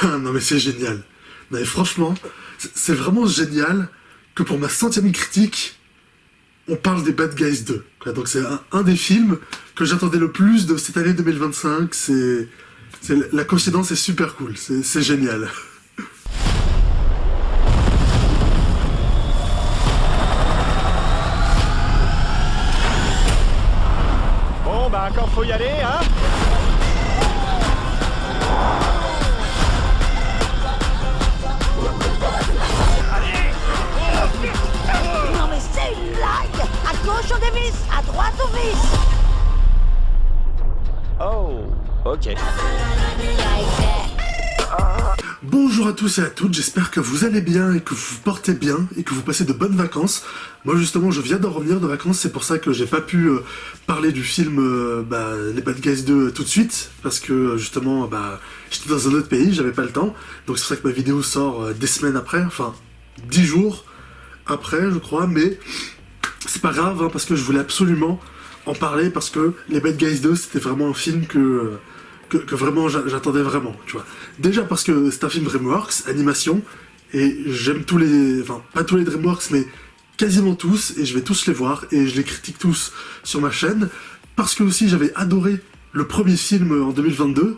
Non mais c'est génial. Non mais franchement, c'est vraiment génial que pour ma centième critique, on parle des Bad Guys 2. Quoi. Donc c'est un des films que j'attendais le plus de cette année 2025. La coïncidence est super cool, c'est génial. Bon, bah quand faut y aller, hein? Non mais c'est une blague! À gauche on dévisse, à droite on visse! Oh, ok. Bonjour à tous et à toutes, j'espère que vous allez bien et que vous vous portez bien et que vous passez de bonnes vacances. Moi justement je viens d'en revenir de vacances, c'est pour ça que j'ai pas pu parler du film Les Bad Guys 2 tout de suite, parce que justement j'étais dans un autre pays, j'avais pas le temps, donc c'est pour ça que ma vidéo sort des semaines après, enfin 10 jours après je crois, mais c'est pas grave hein, parce que je voulais absolument en parler, parce que Les Bad Guys 2 c'était vraiment un film que vraiment j'attendais vraiment, tu vois. Déjà parce que c'est un film DreamWorks, animation, et j'aime tous les... Enfin, pas tous les DreamWorks, mais quasiment tous, et je vais tous les voir, et je les critique tous sur ma chaîne, parce que aussi j'avais adoré le premier film en 2022,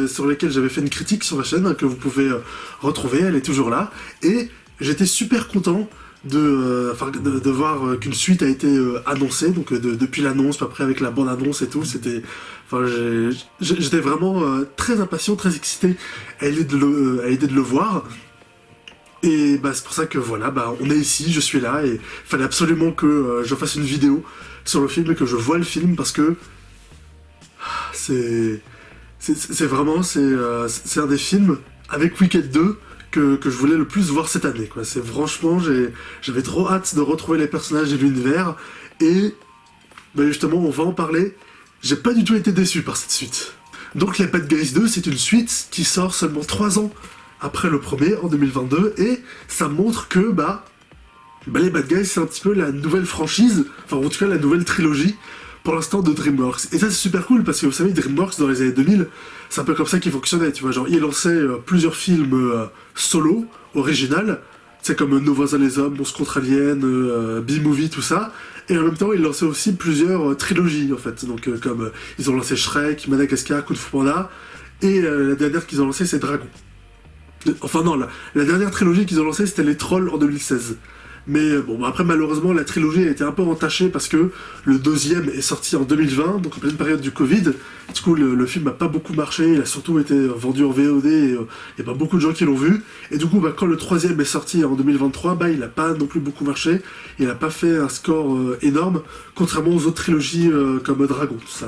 sur lequel j'avais fait une critique sur ma chaîne, hein, que vous pouvez retrouver, elle est toujours là, et j'étais super content de voir qu'une suite a été annoncée, donc depuis l'annonce, puis après avec la bande-annonce et tout, c'était... Enfin, j'étais vraiment très impatient, très excité à l'idée de le voir. Et c'est pour ça que voilà, on est ici, je suis là, et il fallait absolument que je fasse une vidéo sur le film et que je voie le film, parce que c'est un des films, avec Wicked 2, que je voulais le plus voir cette année, quoi. C'est franchement, j'avais trop hâte de retrouver les personnages et l'univers, et justement, on va en parler. J'ai pas du tout été déçu par cette suite. Donc les Bad Guys 2, c'est une suite qui sort seulement 3 ans après le premier, en 2022, et ça montre que, les Bad Guys, c'est un petit peu la nouvelle franchise, enfin en tout cas la nouvelle trilogie, pour l'instant, de DreamWorks. Et ça, c'est super cool, parce que vous savez, DreamWorks, dans les années 2000, c'est un peu comme ça qu'ils fonctionnaient, tu vois, genre, ils lançaient plusieurs films solo, original, c'est comme Nos voisins les hommes, Monstres contre aliens, B-Movie, tout ça, et en même temps, ils lançaient aussi plusieurs trilogies, en fait, donc comme ils ont lancé Shrek, Madagascar, Kung Fu Panda, et la dernière qu'ils ont lancée, c'est Dragon. Enfin non, la dernière trilogie qu'ils ont lancée, c'était Les Trolls en 2016. Mais après malheureusement la trilogie a été un peu entachée parce que le deuxième est sorti en 2020, donc en pleine période du Covid. Du coup le film n'a pas beaucoup marché, il a surtout été vendu en VOD et il n'y a pas beaucoup de gens qui l'ont vu. Et du coup quand le troisième est sorti en 2023, il n'a pas non plus beaucoup marché, il n'a pas fait un score énorme, contrairement aux autres trilogies comme Dragon, tout ça.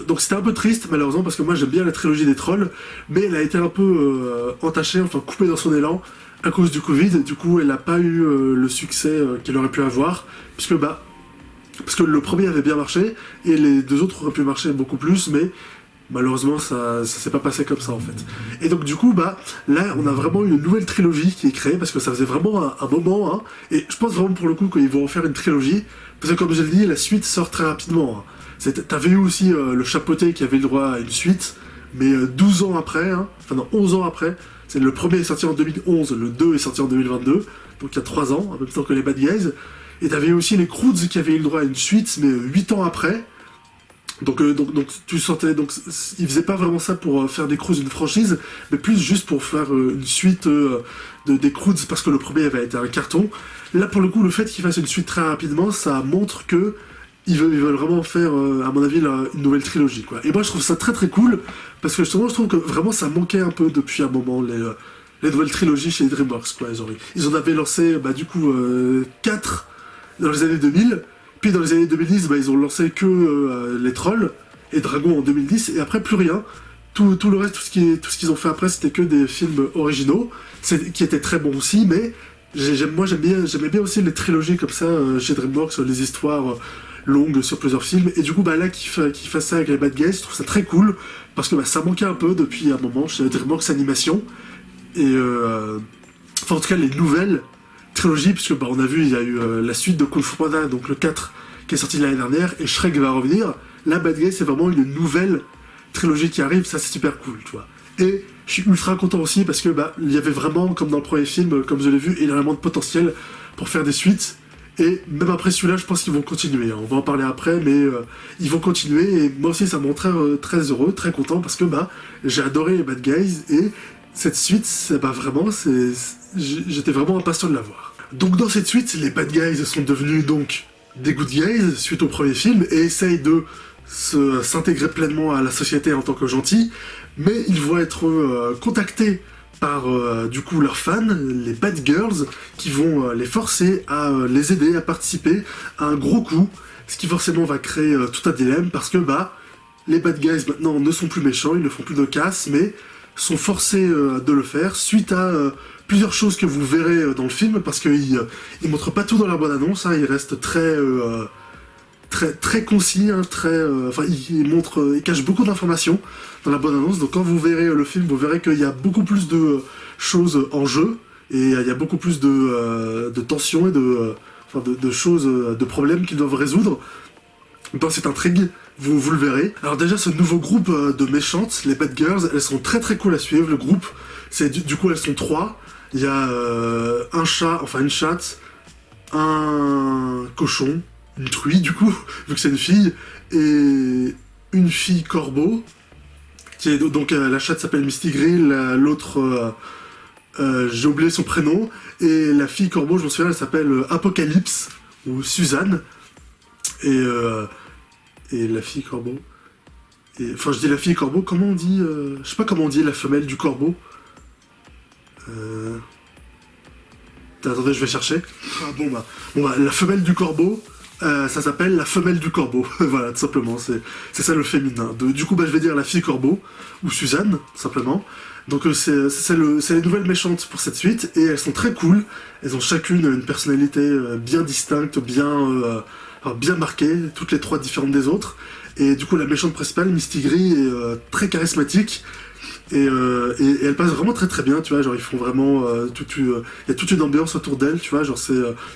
Donc c'était un peu triste malheureusement, parce que moi j'aime bien la trilogie des trolls, mais elle a été un peu entachée, enfin coupée dans son élan, à cause du Covid. Du coup elle n'a pas eu le succès qu'elle aurait pu avoir, parce que le premier avait bien marché, et les deux autres auraient pu marcher beaucoup plus, mais malheureusement ça s'est pas passé comme ça en fait. Et donc du coup là on a vraiment une nouvelle trilogie qui est créée, parce que ça faisait vraiment un moment, hein, et je pense vraiment pour le coup qu'ils vont en faire une trilogie, parce que comme je l'ai dit, la suite sort très rapidement, hein. T'avais eu aussi le Chapeauté qui avait le droit à une suite, mais 12 ans après, hein, enfin non, 11 ans après. Le premier est sorti en 2011, le 2 est sorti en 2022, donc il y a 3 ans, en même temps que les Bad Guys. Et t'avais aussi les Croods qui avaient eu le droit à une suite, mais 8 ans après. Donc tu sentais, donc ils faisaient pas vraiment ça pour faire des Croods une franchise, mais plus juste pour faire une suite des Croods, parce que le premier avait été un carton. Là pour le coup, le fait qu'ils fassent une suite très rapidement, ça montre que ils veulent vraiment faire, à mon avis, une nouvelle trilogie, quoi. Et moi, je trouve ça très très cool, parce que justement, je trouve que vraiment ça manquait un peu depuis un moment, les nouvelles trilogies chez DreamWorks, quoi. Ils en avaient lancé, 4 dans les années 2000, puis dans les années 2010, ils ont lancé que les Trolls et Dragon en 2010, et après plus rien. Tout le reste, tout ce qu'ils ont fait après, c'était que des films originaux, qui étaient très bons aussi, mais j'aimais bien aussi les trilogies comme ça chez DreamWorks, les histoires longue sur plusieurs films, et du coup là qu'il fasse ça avec les Bad Guys, je trouve ça très cool, parce que ça manquait un peu depuis un moment chez DreamWorks Animation, et en tout cas les nouvelles trilogies, puisque on a vu, il y a eu la suite de Kung Fu Panda, donc le 4 qui est sorti l'année dernière, et Shrek va revenir. Là Bad Guys c'est vraiment une nouvelle trilogie qui arrive, ça c'est super cool, tu vois. Et je suis ultra content aussi parce que il y avait vraiment, comme dans le premier film, comme je l'ai vu, énormément de potentiel pour faire des suites. Et même après celui-là, je pense qu'ils vont continuer. On va en parler après, mais ils vont continuer. Et moi aussi, ça me rend très heureux, très content parce que j'ai adoré les Bad Guys et cette suite, vraiment, j'étais vraiment impatient de la voir. Donc dans cette suite, les Bad Guys sont devenus donc des Good Guys suite au premier film et essayent de s'intégrer pleinement à la société en tant que gentils, mais ils vont être contactés par du coup leurs fans, les Bad Girls, qui vont les forcer à les aider à participer à un gros coup, ce qui forcément va créer tout un dilemme parce que les Bad Guys maintenant ne sont plus méchants, ils ne font plus de casse, mais sont forcés de le faire suite à plusieurs choses que vous verrez dans le film parce qu'ils montrent pas tout dans la bande-annonce, ils restent très concis, il cache beaucoup d'informations dans la bande-annonce, donc quand vous verrez le film, vous verrez qu'il y a beaucoup plus de choses en jeu, et il y a beaucoup plus de tensions et de choses, de problèmes qu'ils doivent résoudre dans cette intrigue, vous le verrez. Alors déjà, ce nouveau groupe de méchantes, les Bad Girls, elles sont très cool à suivre, le groupe, c'est du coup elles sont 3, il y a une chatte, un cochon, une truie du coup, vu que c'est une fille, et une fille corbeau, qui est donc la chatte s'appelle Misty Grill, l'autre j'ai oublié son prénom, et la fille corbeau, je me souviens, elle s'appelle Apocalypse, ou Suzanne, et la fille corbeau, je dis la fille corbeau, comment on dit, je sais pas comment on dit la femelle du corbeau, attendez, je vais chercher. La femelle du corbeau, ça s'appelle la femelle du corbeau. Voilà, tout simplement, c'est ça le féminin. Du coup, je vais dire la fille corbeau, ou Suzanne, tout simplement. Donc c'est les nouvelles méchantes pour cette suite, et elles sont très cool. Elles ont chacune une personnalité bien distincte, bien marquée, toutes les 3 différentes des autres. Et du coup, la méchante principale, Misty Gris, est très charismatique. Et elle passe vraiment très bien, tu vois, genre ils font vraiment il y a toute une ambiance autour d'elle, tu vois, genre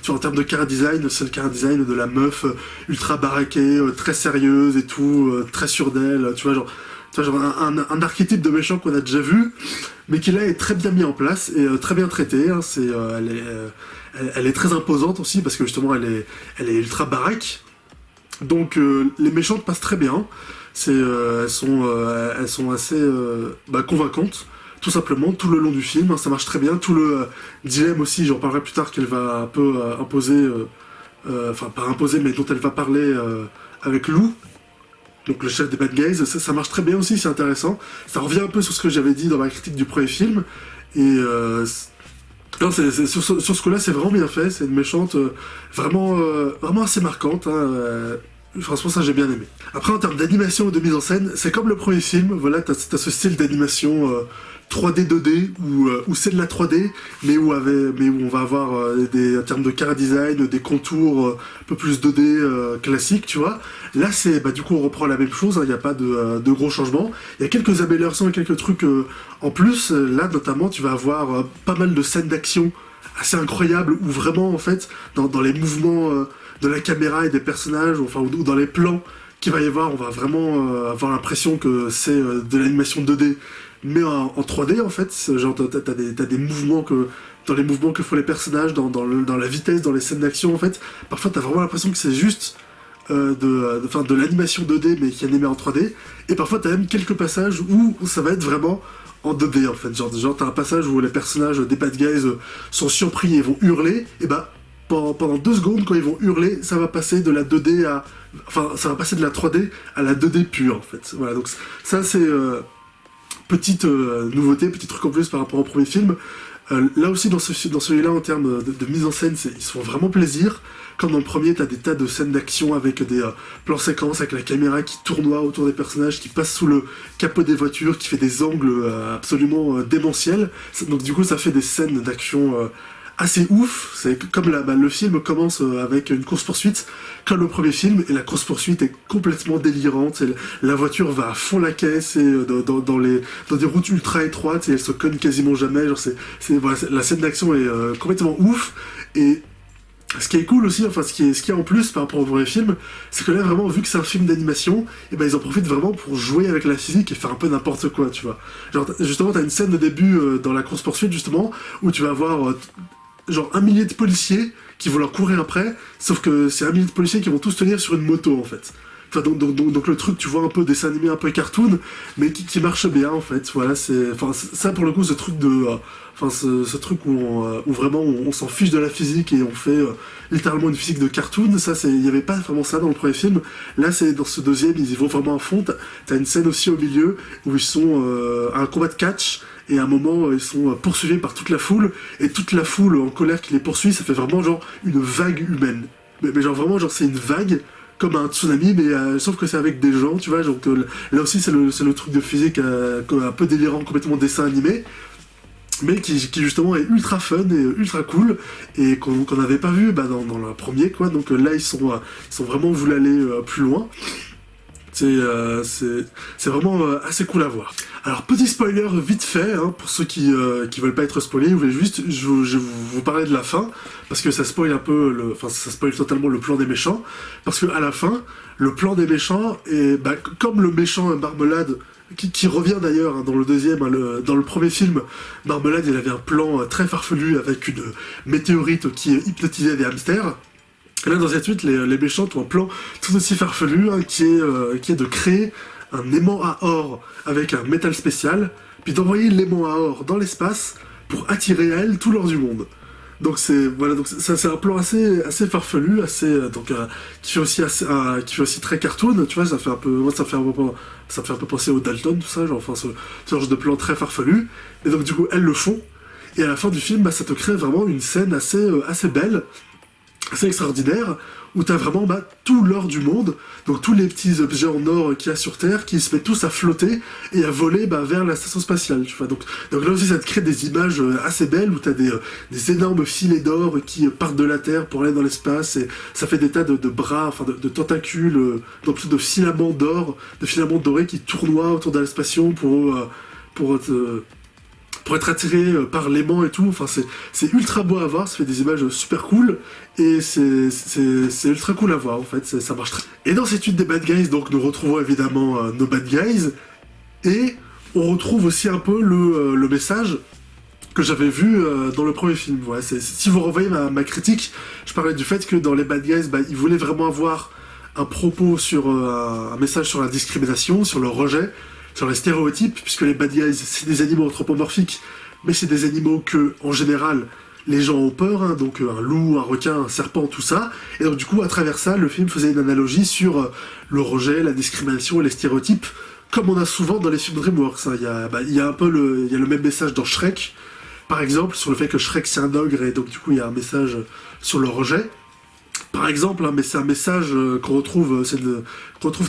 en termes de chara design, c'est le chara design de la meuf ultra baraquée, très sérieuse et tout, très sûre d'elle, tu vois, genre un archétype de méchant qu'on a déjà vu, mais qui là est très bien mis en place et très bien traité, hein, elle est très imposante aussi parce que justement elle est ultra baraque, donc les méchantes passent très bien. Elles sont assez convaincantes, tout simplement, tout le long du film, hein, ça marche très bien. Tout le dilemme aussi, j'en parlerai plus tard, qu'elle va un peu imposer, pas imposer, mais dont elle va parler avec Lou, donc le chef des Bad Guys, ça marche très bien aussi, c'est intéressant. Ça revient un peu sur ce que j'avais dit dans ma critique du premier film, et sur ce coup-là, c'est vraiment bien fait, c'est une méchante vraiment assez marquante, hein, franchement, ça j'ai bien aimé. Après, en termes d'animation et de mise en scène, c'est comme le premier film, voilà, t'as ce style d'animation 3D, 2D, où c'est de la 3D, mais où on va avoir en termes de chara design, des contours un peu plus 2D classiques, tu vois. Là, du coup, on reprend la même chose, il n'y a pas de gros changements. Il y a quelques améliorations et quelques trucs en plus. Là, notamment, tu vas avoir pas mal de scènes d'action assez incroyables, où vraiment, en fait, dans les mouvements de la caméra et des personnages, ou dans les plans qu'il va y avoir, on va vraiment avoir l'impression que c'est de l'animation 2D, mais en 3D en fait. Genre t'as des mouvements dans les mouvements que font les personnages, dans la vitesse, dans les scènes d'action en fait. Parfois t'as vraiment l'impression que c'est juste de l'animation 2D mais qui est animée en 3D, et parfois t'as même quelques passages où ça va être vraiment en 2D en fait. Genre t'as un passage où les personnages des Bad Guys sont surpris et vont hurler, et pendant 2 secondes, quand ils vont hurler, ça va passer de la 2D ça va passer de la 3D à la 2D pure, en fait. Voilà, donc ça, c'est petite nouveauté, petit truc en plus par rapport au premier film. Là aussi, dans celui-là, en termes de mise en scène, ils se font vraiment plaisir. Comme dans le premier, t'as des tas de scènes d'action avec des plans séquences, avec la caméra qui tournoie autour des personnages, qui passe sous le capot des voitures, qui fait des angles absolument démentiels. Donc du coup, ça fait des scènes d'action assez ouf. C'est comme le film commence avec une course-poursuite comme le premier film, et la course-poursuite est complètement délirante, et la voiture va à fond la caisse, et dans des routes ultra étroites, et elle se cogne quasiment jamais, voilà, la scène d'action est complètement ouf, et Ce qui est cool aussi, enfin ce qui est en plus par rapport au vrai film, c'est que là vraiment vu que c'est un film d'animation, et ben ils en profitent vraiment pour jouer avec la physique et faire un peu n'importe quoi, tu vois. Genre justement t'as une scène de début dans la course poursuite justement où tu vas avoir genre 1 millier de policiers qui vont leur courir après, sauf que c'est 1 millier de policiers qui vont tous tenir sur une moto en fait. Enfin, donc le truc, tu vois, un peu dessin animé, un peu cartoon, mais qui marche bien en fait. Voilà, ça pour le coup, ce truc de, ce truc où vraiment on s'en fiche de la physique et on fait littéralement une physique de cartoon. Ça, il n'y avait pas vraiment ça dans le premier film. Là, c'est dans ce deuxième, ils y vont vraiment à fond. T'as une scène aussi au milieu où ils sont à un combat de catch. Et à un moment, ils sont poursuivis par toute la foule, et toute la foule en colère qui les poursuit, ça fait vraiment genre une vague humaine. Mais genre vraiment, genre c'est une vague comme un tsunami, mais sauf que c'est avec des gens, tu vois. Donc là aussi, c'est le truc de physique un peu délirant, complètement dessin animé, mais qui justement est ultra fun et ultra cool, et qu'on n'avait pas vu dans le premier, quoi. Donc là, ils sont vraiment voulu aller plus loin. C'est vraiment assez cool à voir. Alors petit spoiler vite fait, hein, pour ceux qui veulent pas être spoilés, je vais vous parler de la fin, parce que ça spoil un peu, ça spoil totalement le plan des méchants, parce que à la fin, le plan des méchants est comme le méchant Marmelade, qui revient d'ailleurs dans le deuxième, hein, dans le premier film, Marmelade il avait un plan très farfelu avec une météorite qui hypnotisait des hamsters. Et là, dans cette suite, les méchants ont un plan tout aussi farfelu, hein, qui est de créer un aimant à or avec un métal spécial, puis d'envoyer l'aimant à or dans l'espace pour attirer à elle tout l'or du monde. Donc c'est un plan assez farfelu, qui fait aussi très cartoon, tu vois. Ça fait un peu penser au Dalton, tout ça, genre ce genre de plan très farfelu. Et donc du coup, elles le font. Et à la fin du film, ça te crée vraiment une scène assez belle. C'est extraordinaire, où t'as vraiment tout l'or du monde, donc tous les petits objets en or qu'il y a sur Terre, qui se mettent tous à flotter et à voler vers la station spatiale, tu vois. Donc là aussi ça te crée des images assez belles, où t'as des énormes filets d'or qui partent de la Terre pour aller dans l'espace, et ça fait des tas de bras, de tentacules, donc de filaments d'or, de filaments dorés qui tournoient autour de la station pour être attiré par l'aimant et tout. Enfin c'est ultra beau à voir, ça fait des images super cool, et c'est ultra cool à voir en fait, ça marche très. Et dans cette suite des bad guys, donc nous retrouvons évidemment nos bad guys, et on retrouve aussi un peu le message que j'avais vu dans le premier film. Voilà, si vous revoyez ma critique, je parlais du fait que dans les bad guys, ils voulaient vraiment avoir un propos sur un message sur la discrimination, sur le rejet, sur les stéréotypes, puisque les bad guys, c'est des animaux anthropomorphiques, mais c'est des animaux que, en général, les gens ont peur, hein, donc un loup, un requin, un serpent, tout ça. Et donc du coup, à travers ça, le film faisait une analogie sur le rejet, la discrimination et les stéréotypes, comme on a souvent dans les films DreamWorks. Hein. Il y a le même message dans Shrek, par exemple, sur le fait que Shrek c'est un ogre, et donc du coup il y a un message sur le rejet. Par exemple, hein, mais c'est un message qu'on retrouve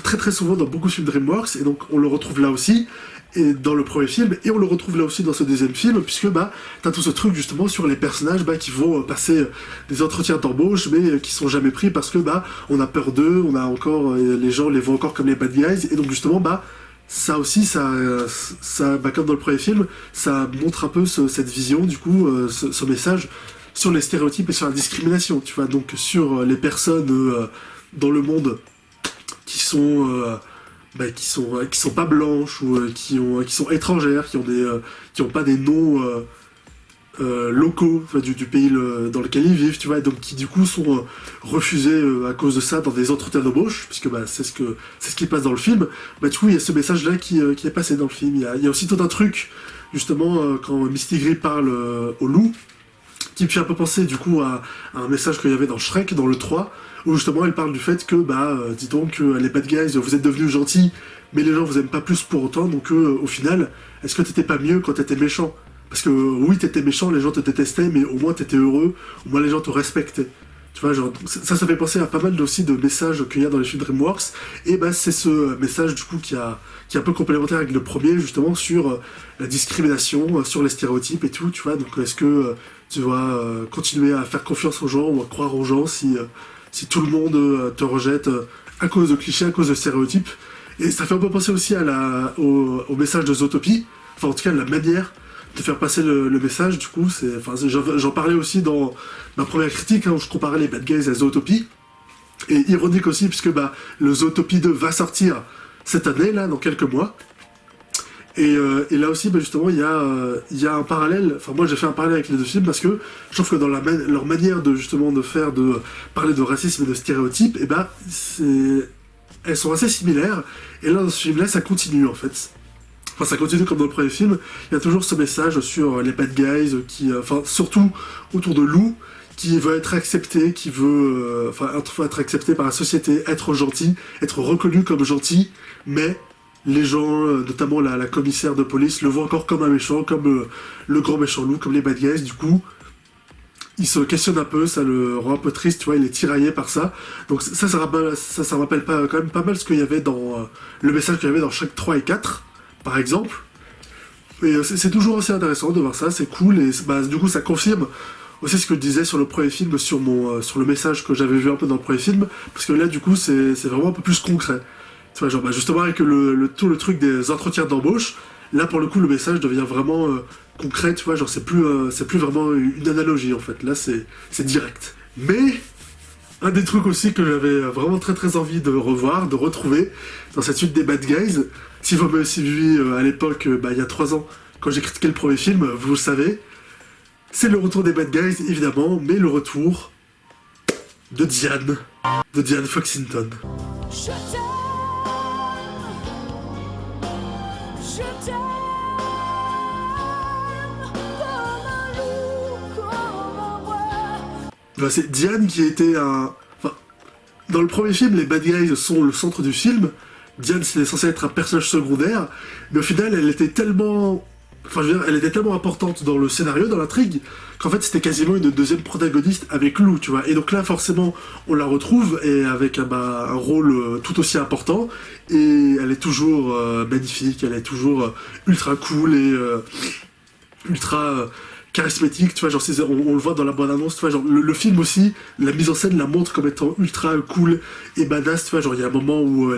très très souvent dans beaucoup de films DreamWorks, et donc on le retrouve là aussi, et dans le premier film, et on le retrouve là aussi dans ce deuxième film, puisque t'as tout ce truc justement sur les personnages qui vont passer des entretiens d'embauche, mais qui sont jamais pris parce que on a peur d'eux, on a encore les gens les voient encore comme les bad guys, et donc justement ça aussi, comme dans le premier film, ça montre un peu cette vision, du coup, ce message sur les stéréotypes et sur la discrimination, tu vois, donc sur les personnes dans le monde qui sont pas blanches, ou qui sont étrangères, qui ont pas des noms locaux, du pays dans lequel ils vivent, tu vois, et donc qui du coup sont refusés à cause de ça dans des entretiens d'embauche, puisque c'est ce qui passe dans le film. Du coup il y a ce message là qui est passé dans le film. Il y a aussi tout un truc justement quand Misty Gris parle au loup, qui me fait un peu penser du coup à un message qu'il y avait dans Shrek, dans le 3, où justement elle parle du fait que, dis donc, les bad guys, vous êtes devenus gentils, mais les gens vous aiment pas plus pour autant, donc au final, est-ce que t'étais pas mieux quand t'étais méchant ? Parce que oui, t'étais méchant, les gens te détestaient, mais au moins t'étais heureux, au moins les gens te respectaient. Tu vois, genre, ça fait penser à pas mal aussi de messages qu'il y a dans les films DreamWorks, et c'est ce message du coup qui est un peu complémentaire avec le premier, justement, sur la discrimination, sur les stéréotypes et tout, tu vois, donc est-ce que tu vas continuer à faire confiance aux gens, ou à croire aux gens si tout le monde te rejette à cause de clichés, à cause de stéréotypes. Et ça fait un peu penser aussi au message de Zootopie, enfin en tout cas la manière faire passer le message, du coup, j'en parlais aussi dans ma première critique, où je comparais les Bad Guys à Zootopie, et ironique aussi, puisque le Zootopie 2 va sortir cette année, là, dans quelques mois, et là aussi, justement, il y a un parallèle, moi j'ai fait un parallèle avec les deux films, parce que je trouve que dans leur manière de parler de racisme et de stéréotypes, elles sont assez similaires, et là, dans ce film-là, ça continue, en fait. Enfin, ça continue comme dans le premier film, il y a toujours ce message sur les bad guys, surtout autour de Lou, qui veut être accepté, qui veut être accepté par la société, être gentil, être reconnu comme gentil, mais les gens, notamment la commissaire de police, le voient encore comme un méchant, comme le grand méchant Lou, comme les bad guys, du coup, il se questionne un peu, ça le rend un peu triste, tu vois, il est tiraillé par ça. Donc ça rappelle quand même pas mal ce qu'il y avait dans le message qu'il y avait dans Shrek 3 et 4, par exemple. Et c'est toujours assez intéressant de voir ça, c'est cool, et du coup ça confirme aussi ce que je disais sur le premier film, sur le message que j'avais vu un peu dans le premier film, parce que là du coup c'est vraiment un peu plus concret. Tu vois, genre justement avec tout le truc des entretiens d'embauche, là pour le coup le message devient vraiment concret, tu vois, genre c'est plus vraiment une analogie en fait, là c'est direct. Mais un des trucs aussi que j'avais vraiment très très envie de revoir, de retrouver dans cette suite des Bad Guys, si vous m'avez suivi à l'époque, il y a 3 ans, quand j'ai critiqué le premier film, vous le savez, c'est le retour des Bad Guys évidemment, mais le retour de Diane Foxington. Je t'aime, comme un loup, comme un roi. C'est Diane qui était dans le premier film, les Bad Guys sont le centre du film. Diane, c'était censé être un personnage secondaire, mais au final, elle était tellement importante dans le scénario, dans l'intrigue, qu'en fait, c'était quasiment une deuxième protagoniste avec Lou, tu vois. Et donc là, forcément, on la retrouve, et avec un rôle tout aussi important, et elle est toujours magnifique, elle est toujours ultra cool, et ultra charismatique, tu vois, genre on le voit dans la bande-annonce, tu vois, genre le film aussi, la mise en scène la montre comme étant ultra cool et badass, tu vois, genre il y a un moment où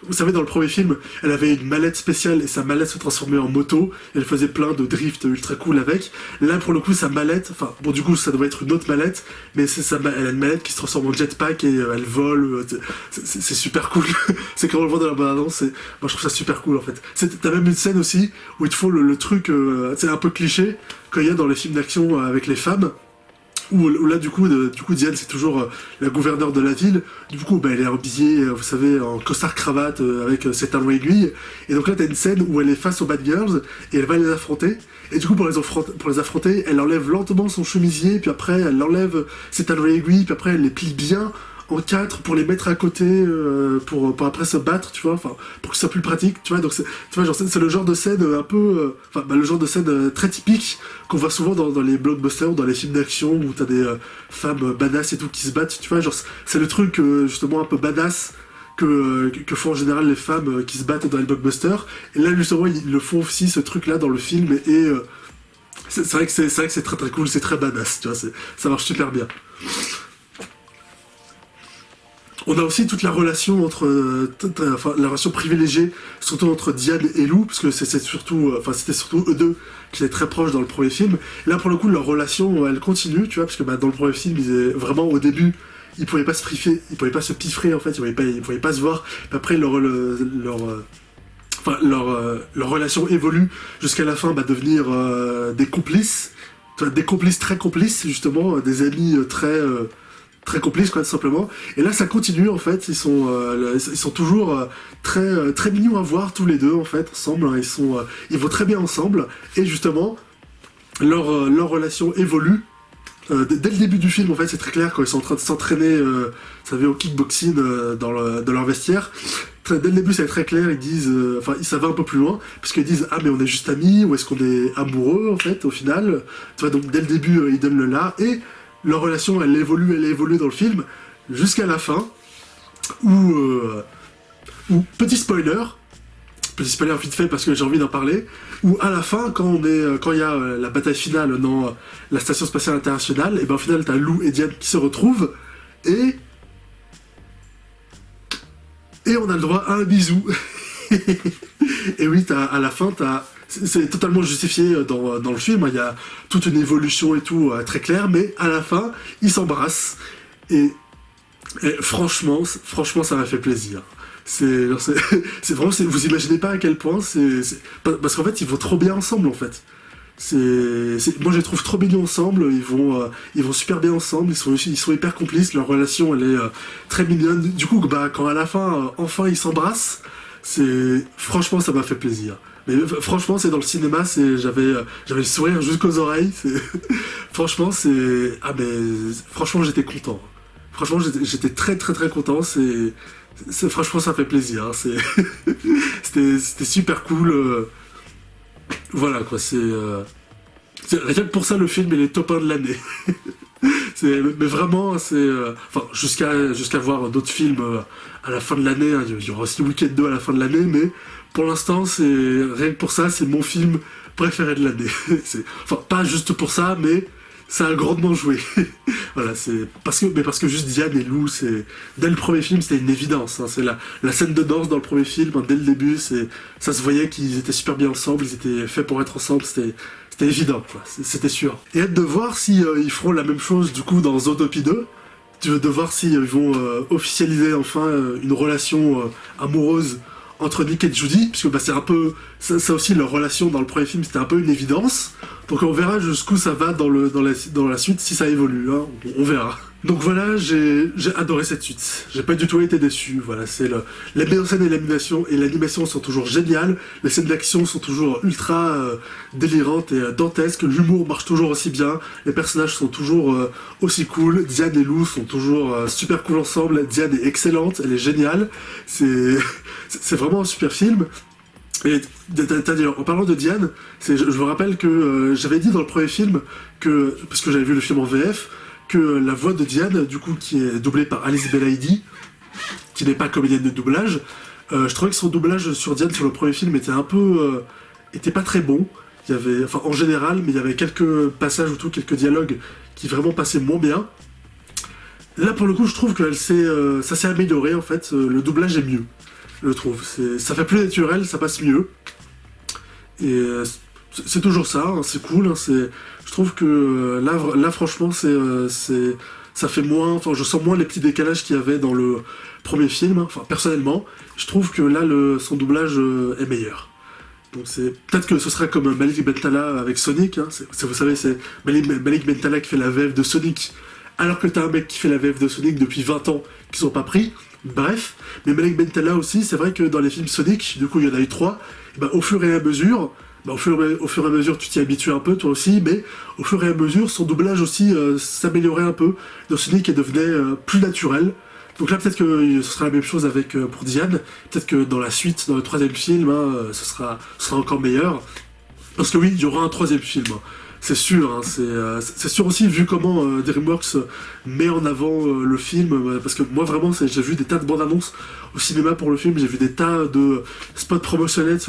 vous savez, dans le premier film, elle avait une mallette spéciale et sa mallette se transformait en moto, et elle faisait plein de drifts ultra cool avec. Là pour le coup sa mallette, du coup ça doit être une autre mallette, mais elle a une mallette qui se transforme en jetpack et elle vole, c'est super cool. C'est quand on le voit dans la bande-annonce, moi je trouve ça super cool en fait. T'as même une scène aussi où ils te font le truc, c'est un peu cliché, quand il y a dans les films d'action avec les femmes, où là du coup Diane c'est toujours la gouverneure de la ville, du coup elle est habillée, vous savez, en costard cravate avec ses talons aiguilles, et donc là t'as une scène où elle est face aux Bad Girls et elle va les affronter, et du coup pour les affronter, elle enlève lentement son chemisier, puis après elle enlève ses talons aiguilles, puis après elle les plie bien en 4 pour les mettre à côté, pour après se battre, tu vois, pour que ce soit plus pratique, tu vois. Donc c'est le genre de scène un peu, le genre de scène très typique qu'on voit souvent dans les blockbusters ou dans les films d'action où t'as des femmes badass et tout qui se battent, tu vois, genre c'est le truc justement un peu badass que font en général les femmes qui se battent dans les blockbusters, et là justement ils le font aussi, ce truc là dans le film, et c'est vrai que c'est très très cool, c'est très badass, tu vois, ça marche super bien. On a aussi toute la relation la relation privilégiée, surtout entre Diane et Lou, parce que c'était surtout eux deux qui étaient très proches dans le premier film. Et là, pour le coup, leur relation, elle continue, tu vois, parce que dans le premier film, vraiment au début, ils pouvaient pas se piffrer, en fait, ils pouvaient pas se voir. Mais après, leur relation évolue jusqu'à la fin, devenir des complices, des complices très complices, justement, des amis très complices, quoi, tout simplement. Et là ça continue en fait, ils sont toujours très très mignons à voir tous les deux en fait ensemble, hein. Ils vont très bien ensemble, et justement leur relation évolue dès le début du film en fait. C'est très clair quand ils sont en train de s'entraîner, vous savez, au kickboxing dans leur vestiaire. Dès le début c'est très clair, ils disent, ça va un peu plus loin, puisqu'ils disent ah mais on est juste amis, ou est-ce qu'on est amoureux en fait au final, tu vois. Donc dès le début ils donnent le là, et leur relation elle évolue dans le film jusqu'à la fin où petit spoiler vite fait parce que j'ai envie d'en parler, où à la fin quand il y a la bataille finale dans la station spatiale internationale, et au final t'as Lou et Diane qui se retrouvent, et on a le droit à un bisou. Et oui, à la fin t'as c'est totalement justifié dans le film, il y a toute une évolution et tout très claire, mais à la fin, ils s'embrassent, et franchement, ça m'a fait plaisir. C'est vraiment, vous imaginez pas à quel point, parce qu'en fait, ils vont trop bien ensemble, en fait. Moi je les trouve trop mignons ensemble, ils vont super bien ensemble, ils sont hyper complices, leur relation elle est très mignonne. Du coup quand à la fin enfin ils s'embrassent, franchement ça m'a fait plaisir. Mais franchement c'est dans le cinéma, j'avais le sourire jusqu'aux oreilles, franchement franchement j'étais content. Franchement j'étais très très très content, franchement ça fait plaisir, hein. C'était super cool. Voilà quoi, rien que pour ça le film il est top 1 de l'année. Mais vraiment enfin jusqu'à voir d'autres films à la fin de l'année, hein. Il y aura aussi Wicked 2 à la fin de l'année, mais pour l'instant rien que pour ça c'est mon film préféré de l'année. Enfin pas juste pour ça, mais ça a grandement joué. Voilà, parce que juste Diane et Lou, dès le premier film c'était une évidence, hein. C'est la scène de danse dans le premier film, hein, dès le début, ça se voyait qu'ils étaient super bien ensemble, ils étaient faits pour être ensemble, c'était évident, quoi. C'était sûr. Et hâte de voir si ils feront la même chose du coup dans Zootopie 2, de voir s'ils vont officialiser enfin une relation amoureuse entre Nick et Judy, puisque c'est un peu ça aussi, leur relation dans le premier film c'était un peu une évidence, donc on verra jusqu'où ça va dans la suite, si ça évolue, hein. On verra. Donc voilà, j'ai adoré cette suite, j'ai pas du tout été déçu. Voilà, la mise en scène et l'animation sont toujours géniales, les scènes d'action sont toujours ultra délirantes et dantesques, l'humour marche toujours aussi bien, les personnages sont toujours aussi cool, Diane et Lou sont toujours super cool ensemble, Diane est excellente, elle est géniale, c'est vraiment un super film. Et d'ailleurs, en parlant de Diane, je me rappelle que j'avais dit dans le premier film, parce que j'avais vu le film en VF, que la voix de Diane, du coup, qui est doublée par Alice Belaïdi, qui n'est pas comédienne de doublage, je trouvais que son doublage sur Diane sur le premier film était pas très bon. Il y avait, enfin en général, mais il y avait quelques passages ou tout, quelques dialogues qui vraiment passaient moins bien. Là pour le coup je trouve que ça s'est amélioré en fait, le doublage est mieux, je trouve. Ça fait plus naturel, ça passe mieux. Et c'est toujours ça, hein, c'est cool, hein, je trouve que là franchement ça fait moins, enfin je sens moins les petits décalages qu'il y avait dans le premier film, hein. Enfin personnellement, je trouve que là son doublage est meilleur. Donc peut-être que ce sera comme Malik Bentala avec Sonic, hein. Vous savez, c'est Malik Bentala qui fait la VF de Sonic, alors que t'as un mec qui fait la VF de Sonic depuis 20 ans qui sont pas pris. Bref, mais Malik Bentala aussi, c'est vrai que dans les films Sonic, du coup il y en a eu 3, et au fur et à mesure, au fur et à mesure tu t'y habitues un peu toi aussi, mais au fur et à mesure son doublage aussi s'améliorait un peu, dans Sonic et devenait plus naturel. Donc là peut-être que ce sera la même chose pour Diane, peut-être que dans la suite, dans le 3e film, hein, ce sera encore meilleur. Parce que oui, il y aura un 3e film, hein. C'est sûr, hein, c'est sûr aussi, vu comment DreamWorks met en avant le film, parce que moi vraiment, j'ai vu des tas de bandes annonces au cinéma pour le film, j'ai vu des tas de spots promotionnels,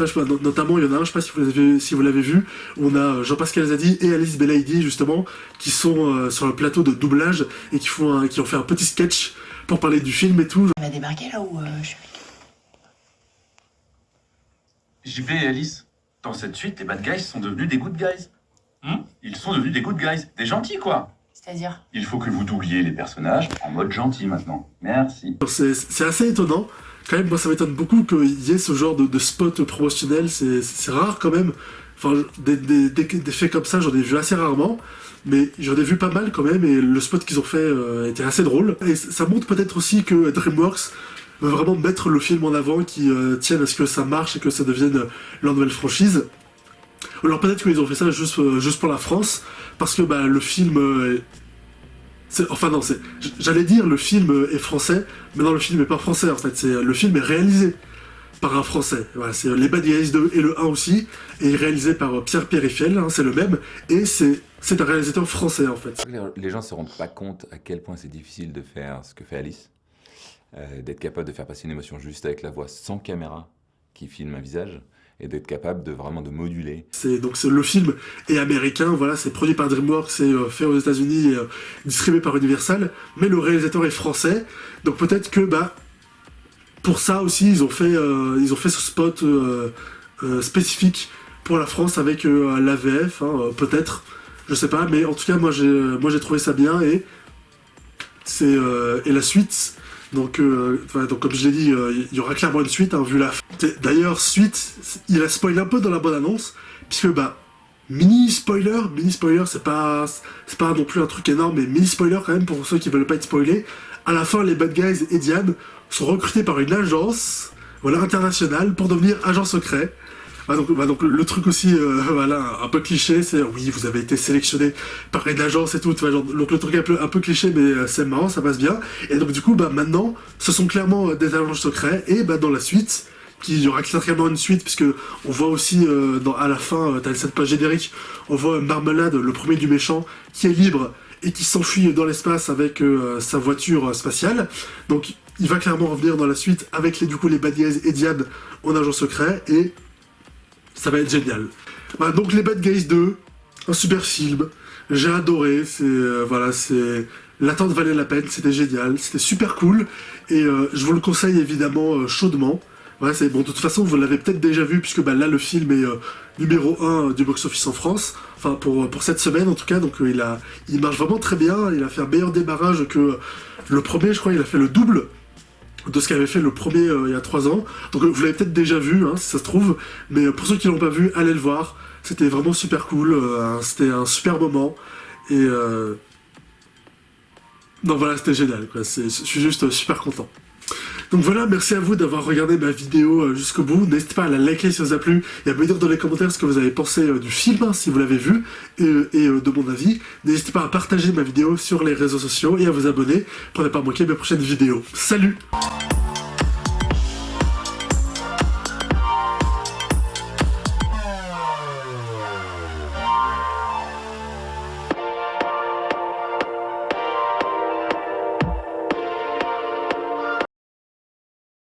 notamment il y en a un, je sais pas si vous l'avez vu, où on a Jean-Pascal Zadi et Alice Belaïdi justement, qui sont sur le plateau de doublage, et qui ont fait un petit sketch pour parler du film et tout. On va débarquer là où JP et Alice, dans cette suite, les bad guys sont devenus des good guys. Ils sont devenus des good guys, des gentils quoi. C'est-à-dire ? Il faut que vous doubliez les personnages en mode gentil maintenant. Merci. C'est assez étonnant. Quand même, moi ça m'étonne beaucoup qu'il y ait ce genre de spot promotionnel. C'est rare quand même. Enfin, des faits comme ça, j'en ai vu assez rarement. Mais j'en ai vu pas mal quand même. Et le spot qu'ils ont fait était assez drôle. Et ça montre peut-être aussi que DreamWorks veut vraiment mettre le film en avant, qui tienne à ce que ça marche et que ça devienne leur nouvelle franchise. Alors peut-être qu'ils ont fait ça juste pour la France, parce que le film... j'allais dire le film est français, mais non, le film est pas français en fait, le film est réalisé par un français. Voilà, c'est Les Bad Guys 2 et le 1 aussi, et réalisé par Pierre Périfiel, hein, c'est le même, et c'est un réalisateur français en fait. Les gens se rendent pas compte à quel point c'est difficile de faire ce que fait Alice, d'être capable de faire passer une émotion juste avec la voix sans caméra qui filme un visage, et d'être capable de vraiment de moduler. Le film est américain, voilà, c'est produit par DreamWorks, c'est fait aux États-Unis et distribué par Universal, mais le réalisateur est français, donc peut-être que pour ça aussi ils ont fait ce spot spécifique pour la France avec l'AVF, hein, peut-être, je sais pas, mais en tout cas moi j'ai trouvé ça bien et c'est et la suite. Donc comme je l'ai dit, il y aura clairement une suite, hein, vu la fin. D'ailleurs, suite, il a spoilé un peu dans la bande-annonce, puisque mini spoiler, c'est pas non plus un truc énorme, mais mini spoiler quand même pour ceux qui veulent pas être spoilés. À la fin, les bad guys et Diane sont recrutés par une agence, internationale, pour devenir agents secrets. Donc le truc aussi, un peu cliché, c'est oui, vous avez été sélectionné par une agence et tout, donc le truc un peu cliché, mais c'est marrant, ça passe bien. Et donc du coup, maintenant, ce sont clairement des agents secrets, et dans la suite, il y aura clairement une suite, puisque on voit aussi, à la fin, t'as cette page générique, on voit Marmelade, le premier du méchant, qui est libre, et qui s'enfuit dans l'espace avec sa voiture spatiale. Donc il va clairement revenir dans la suite, avec les Bad Guys et Diane en agent secret, et ça va être génial. Donc les Bad Guys 2, un super film, j'ai adoré, l'attente valait la peine, c'était génial, c'était super cool, et je vous le conseille évidemment chaudement. De toute façon vous l'avez peut-être déjà vu, puisque là le film est numéro 1 du box-office en France, enfin pour cette semaine en tout cas, donc il marche vraiment très bien, il a fait un meilleur démarrage que le premier, je crois, il a fait le double de ce qu'avait fait le premier il y a 3 ans. Donc vous l'avez peut-être déjà vu, si ça se trouve, mais pour ceux qui l'ont pas vu, allez le voir, c'était vraiment super cool, c'était un super moment, et c'était génial, quoi. Je suis juste super content. Donc voilà, merci à vous d'avoir regardé ma vidéo jusqu'au bout. N'hésitez pas à la liker si ça vous a plu et à me dire dans les commentaires ce que vous avez pensé du film, si vous l'avez vu, et de mon avis. N'hésitez pas à partager ma vidéo sur les réseaux sociaux et à vous abonner pour ne pas manquer mes prochaines vidéos. Salut!